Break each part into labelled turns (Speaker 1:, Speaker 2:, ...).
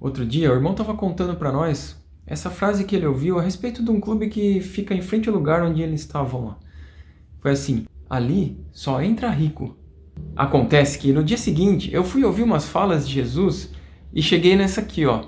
Speaker 1: Outro dia, o irmão estava contando para nós essa frase que ele ouviu a respeito de um clube que fica em frente ao lugar onde eles estavam lá. Foi assim: ali só entra rico. Acontece que no dia seguinte eu fui ouvir umas falas de Jesus e cheguei nessa aqui, ó.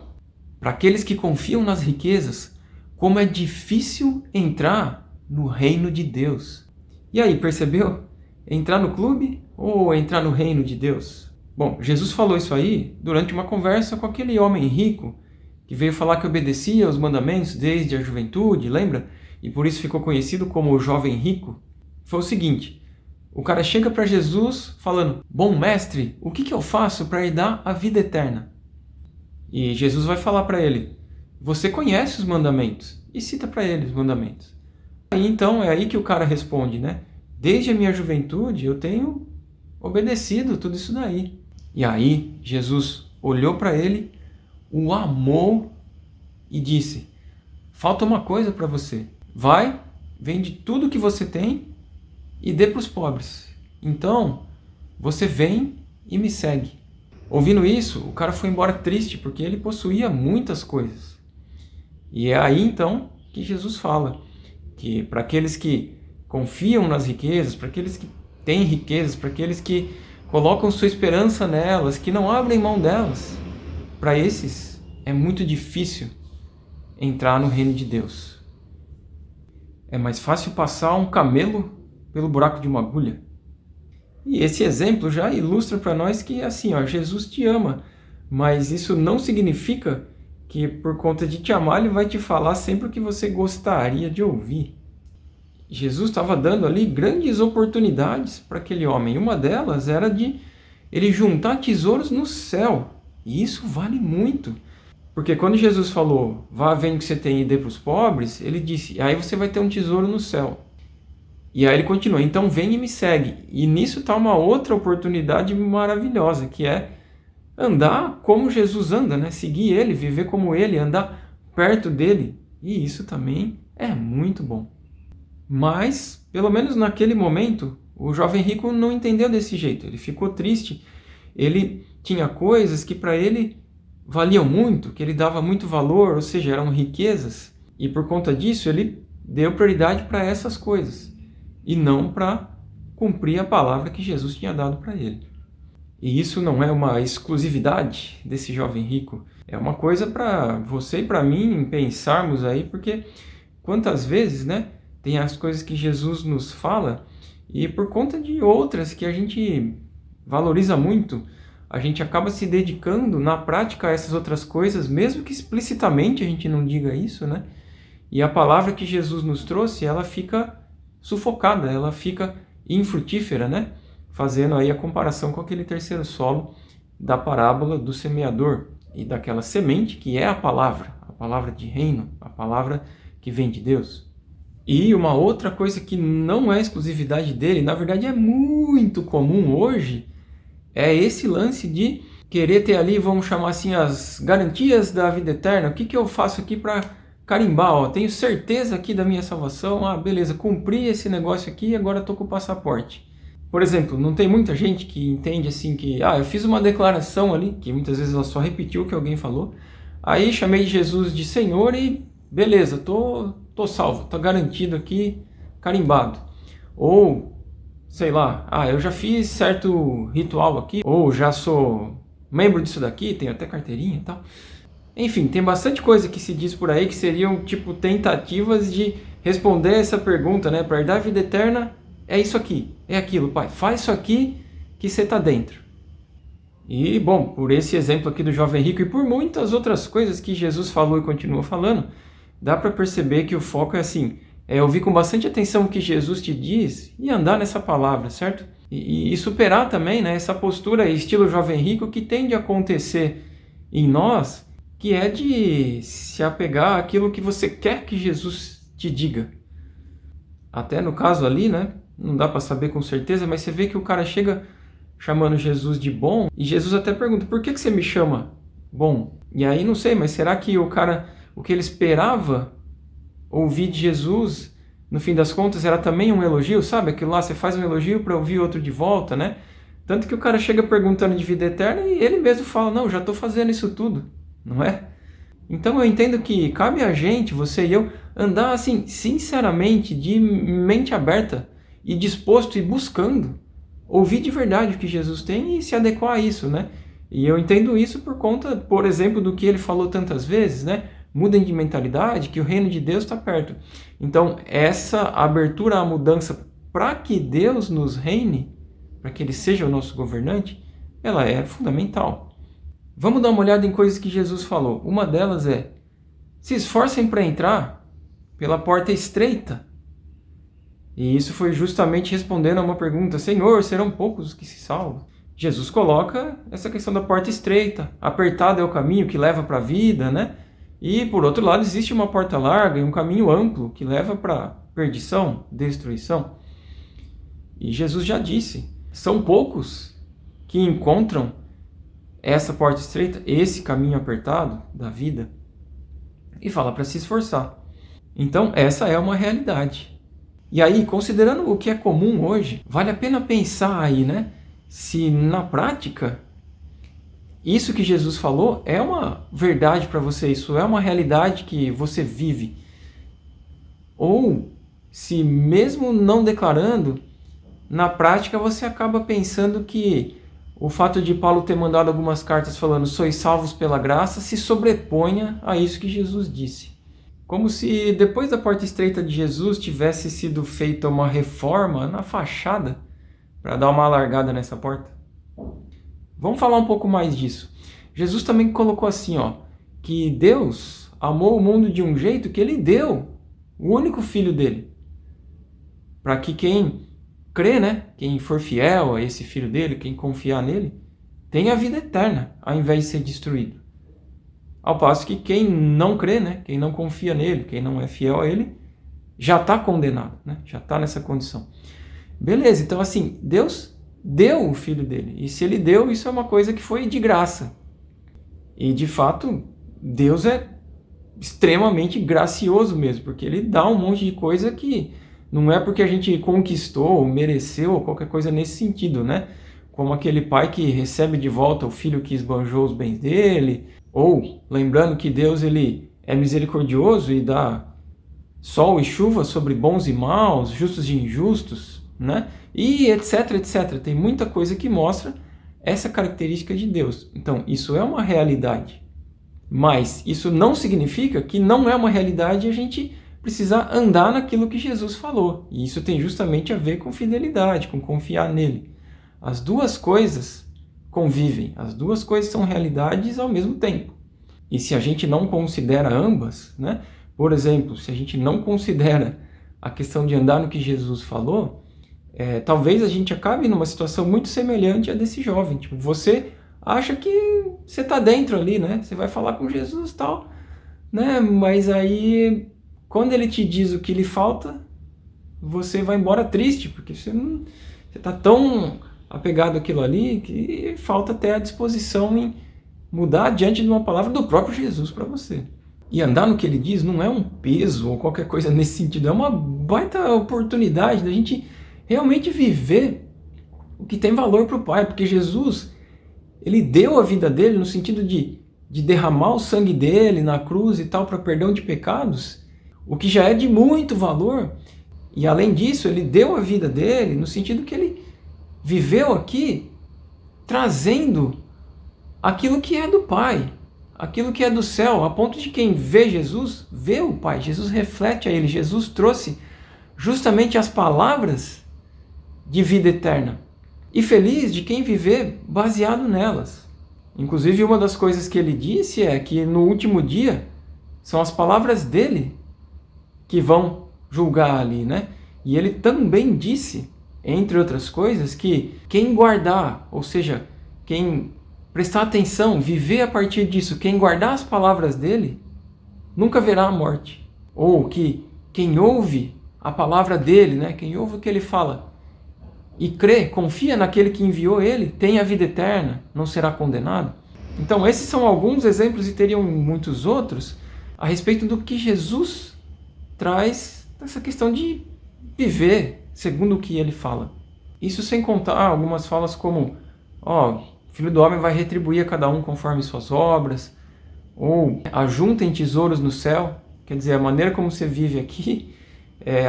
Speaker 1: Para aqueles que confiam nas riquezas, como é difícil entrar no reino de Deus. E aí, percebeu? Entrar no clube ou entrar no reino de Deus? Bom, Jesus falou isso aí durante uma conversa com aquele homem rico que veio falar que obedecia aos mandamentos desde a juventude, lembra? E por isso ficou conhecido como o jovem rico. Foi o seguinte: o cara chega para Jesus falando: bom mestre, o que eu faço para herdar a vida eterna? E Jesus vai falar para ele: você conhece os mandamentos. E cita para ele os mandamentos. Aí então é aí que o cara responde, né? Desde a minha juventude eu tenho obedecido tudo isso daí. E aí Jesus olhou para ele, o amou e disse: falta uma coisa para você. Vai, vende tudo que você tem e dê para os pobres. Então você vem e me segue. Ouvindo isso, o cara foi embora triste porque ele possuía muitas coisas. E é aí então que Jesus fala que para aqueles que confiam nas riquezas, para aqueles que têm riquezas, para aqueles que colocam sua esperança nelas, que não abrem mão delas, para esses é muito difícil entrar no reino de Deus. É mais fácil passar um camelo pelo buraco de uma agulha. E esse exemplo já ilustra para nós que assim, ó, Jesus te ama, mas isso não significa que por conta de te amar ele vai te falar sempre o que você gostaria de ouvir. Jesus estava dando ali grandes oportunidades para aquele homem. Uma delas era de ele juntar tesouros no céu. E isso vale muito. Porque quando Jesus falou, vá, vende o que você tem e dê para os pobres, ele disse, aí você vai ter um tesouro no céu. E aí ele continua, então vem e me segue. E nisso está uma outra oportunidade maravilhosa, que é andar como Jesus anda, né? Seguir ele, viver como ele, andar perto dele. E isso também é muito bom. Mas, pelo menos naquele momento, o jovem rico não entendeu desse jeito. Ele ficou triste. Ele tinha coisas que para ele valiam muito, que ele dava muito valor, ou seja, eram riquezas. E por conta disso, ele deu prioridade para essas coisas e não para cumprir a palavra que Jesus tinha dado para ele. E isso não é uma exclusividade desse jovem rico. É uma coisa para você e para mim pensarmos aí, porque quantas vezes, né, tem as coisas que Jesus nos fala e por conta de outras que a gente valoriza muito, a gente acaba se dedicando na prática a essas outras coisas, mesmo que explicitamente a gente não diga isso, né? E a palavra que Jesus nos trouxe, ela fica sufocada, ela fica infrutífera, né? Fazendo aí a comparação com aquele terceiro solo da parábola do semeador e daquela semente que é a palavra de reino, a palavra que vem de Deus. E uma outra coisa que não é exclusividade dele, na verdade é muito comum hoje, é esse lance de querer ter ali, vamos chamar assim, as garantias da vida eterna. O que eu faço aqui para carimbar? Ó, tenho certeza aqui da minha salvação, beleza, cumpri esse negócio aqui, agora estou com o passaporte. Por exemplo, não tem muita gente que entende assim que, eu fiz uma declaração ali, que muitas vezes ela só repetiu o que alguém falou, aí chamei Jesus de Senhor e beleza, tô salvo, tô garantido aqui, carimbado. Ou, sei lá, eu já fiz certo ritual aqui, ou já sou membro disso daqui, tenho até carteirinha e tal. Enfim, tem bastante coisa que se diz por aí que seriam tipo tentativas de responder essa pergunta, né? Para herdar a vida eterna é isso aqui, é aquilo, pai. Faz isso aqui que você está dentro. E, bom, por esse exemplo aqui do jovem rico e por muitas outras coisas que Jesus falou e continua falando, dá para perceber que o foco é assim, é ouvir com bastante atenção o que Jesus te diz e andar nessa palavra, certo? E superar também, né, essa postura estilo jovem rico que tende a acontecer em nós, que é de se apegar àquilo que você quer que Jesus te diga. Até no caso ali, né, não dá para saber com certeza, mas você vê que o cara chega chamando Jesus de bom, e Jesus até pergunta, por que você me chama bom? E aí não sei, mas será que o cara, o que ele esperava ouvir de Jesus, no fim das contas, era também um elogio, sabe? Aquilo lá, você faz um elogio para ouvir outro de volta, né? Tanto que o cara chega perguntando de vida eterna e ele mesmo fala, não, já estou fazendo isso tudo. não é? Então eu entendo que cabe a gente, você e eu, andar assim, sinceramente, de mente aberta e disposto e buscando ouvir de verdade o que Jesus tem e se adequar a isso, né? E eu entendo isso por conta, por exemplo, do que ele falou tantas vezes, né? Mudem de mentalidade, que o reino de Deus está perto. Então, essa abertura à mudança para que Deus nos reine, para que Ele seja o nosso governante, ela é fundamental. Vamos dar uma olhada em coisas que Jesus falou. Uma delas é: se esforcem para entrar pela porta estreita. E isso foi justamente respondendo a uma pergunta: Senhor, serão poucos os que se salvam? Jesus coloca essa questão da porta estreita. Apertado é o caminho que leva para a vida, né? E, por outro lado, existe uma porta larga e um caminho amplo que leva para perdição, destruição. E Jesus já disse, são poucos que encontram essa porta estreita, esse caminho apertado da vida, e fala para se esforçar. Então, essa é uma realidade. E aí, considerando o que é comum hoje, vale a pena pensar aí, né? Se na prática, isso que Jesus falou é uma verdade para você, isso é uma realidade que você vive. Ou se mesmo não declarando, na prática você acaba pensando que o fato de Paulo ter mandado algumas cartas falando sois salvos pela graça se sobreponha a isso que Jesus disse. Como se depois da porta estreita de Jesus tivesse sido feita uma reforma na fachada para dar uma alargada nessa porta. Vamos falar um pouco mais disso. Jesus também colocou assim, que Deus amou o mundo de um jeito que Ele deu o único filho dele, para que quem crê, né, quem for fiel a esse filho dele, quem confiar nele, tenha a vida eterna, ao invés de ser destruído. Ao passo que quem não crê, né, quem não confia nele, quem não é fiel a ele, já está condenado, né, já está nessa condição. Beleza, então assim, Deus deu o filho dele. E se ele deu, isso é uma coisa que foi de graça. E de fato, Deus é extremamente gracioso mesmo, porque ele dá um monte de coisa que não é porque a gente conquistou, ou mereceu, ou qualquer coisa nesse sentido, né? Como aquele pai que recebe de volta o filho que esbanjou os bens dele, ou lembrando que Deus ele é misericordioso e dá sol e chuva sobre bons e maus, justos e injustos, né? E etc, etc. Tem muita coisa que mostra essa característica de Deus. Então, isso é uma realidade. Mas isso não significa que não é uma realidade e a gente precisa andar naquilo que Jesus falou. E isso tem justamente a ver com fidelidade, com confiar nele. As duas coisas convivem, as duas coisas são realidades ao mesmo tempo. E se a gente não considera ambas, né? Por exemplo, se a gente não considera a questão de andar no que Jesus falou, talvez a gente acabe numa situação muito semelhante à desse jovem. Tipo, você acha que você está dentro ali, né? Você vai falar com Jesus e tal, né? Mas aí, quando ele te diz o que lhe falta, você vai embora triste, porque você está tão apegado àquilo ali que falta até a disposição em mudar diante de uma palavra do próprio Jesus para você. E andar no que ele diz não é um peso ou qualquer coisa nesse sentido, é uma baita oportunidade da gente realmente viver o que tem valor para o Pai, porque Jesus, ele deu a vida dele no sentido de derramar o sangue dele na cruz e tal para perdão de pecados, o que já é de muito valor. E além disso, ele deu a vida dele no sentido que ele viveu aqui trazendo aquilo que é do Pai, aquilo que é do céu, a ponto de quem vê Jesus, vê o Pai. Jesus reflete a ele. Jesus trouxe justamente as palavras de vida eterna. E feliz de quem viver baseado nelas. Inclusive, uma das coisas que ele disse é que no último dia são as palavras dele que vão julgar ali, né? E ele também disse, entre outras coisas, que quem guardar, ou seja, quem prestar atenção, viver a partir disso, quem guardar as palavras dele, nunca verá a morte. Ou que quem ouve a palavra dele, né? Quem ouve o que ele fala e crê, confia naquele que enviou ele, tem a vida eterna, não será condenado. Então esses são alguns exemplos e teriam muitos outros a respeito do que Jesus traz nessa questão de viver segundo o que ele fala. Isso sem contar algumas falas como, Filho do homem vai retribuir a cada um conforme suas obras, Ou ajuntem tesouros no céu, quer dizer, a maneira como você vive aqui,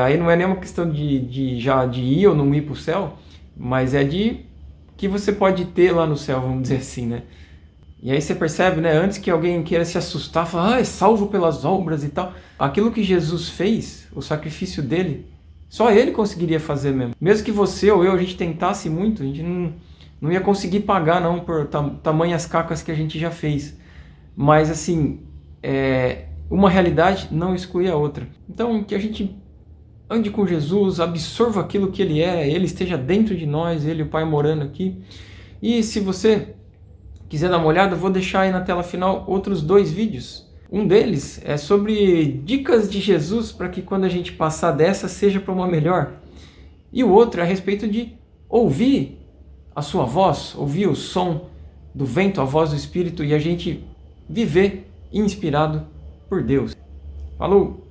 Speaker 1: aí não é nenhuma questão de ir ou não ir para o céu, mas é de que você pode ter lá no céu, vamos dizer assim, né? E aí você percebe, né, antes que alguém queira se assustar, falar, é salvo pelas obras e tal, aquilo que Jesus fez, o sacrifício dele, só ele conseguiria fazer mesmo. Mesmo que você ou eu, a gente tentasse muito, a gente não ia conseguir pagar não por tamanhas cacas que a gente já fez. Mas assim, uma realidade não exclui a outra. Então que a gente ande com Jesus, absorva aquilo que Ele é, Ele esteja dentro de nós, Ele e o Pai morando aqui. E se você quiser dar uma olhada, eu vou deixar aí na tela final outros 2 vídeos. Um deles é sobre dicas de Jesus para que quando a gente passar dessa seja para uma melhor. E o outro é a respeito de ouvir a sua voz, ouvir o som do vento, a voz do Espírito e a gente viver inspirado por Deus. Falou!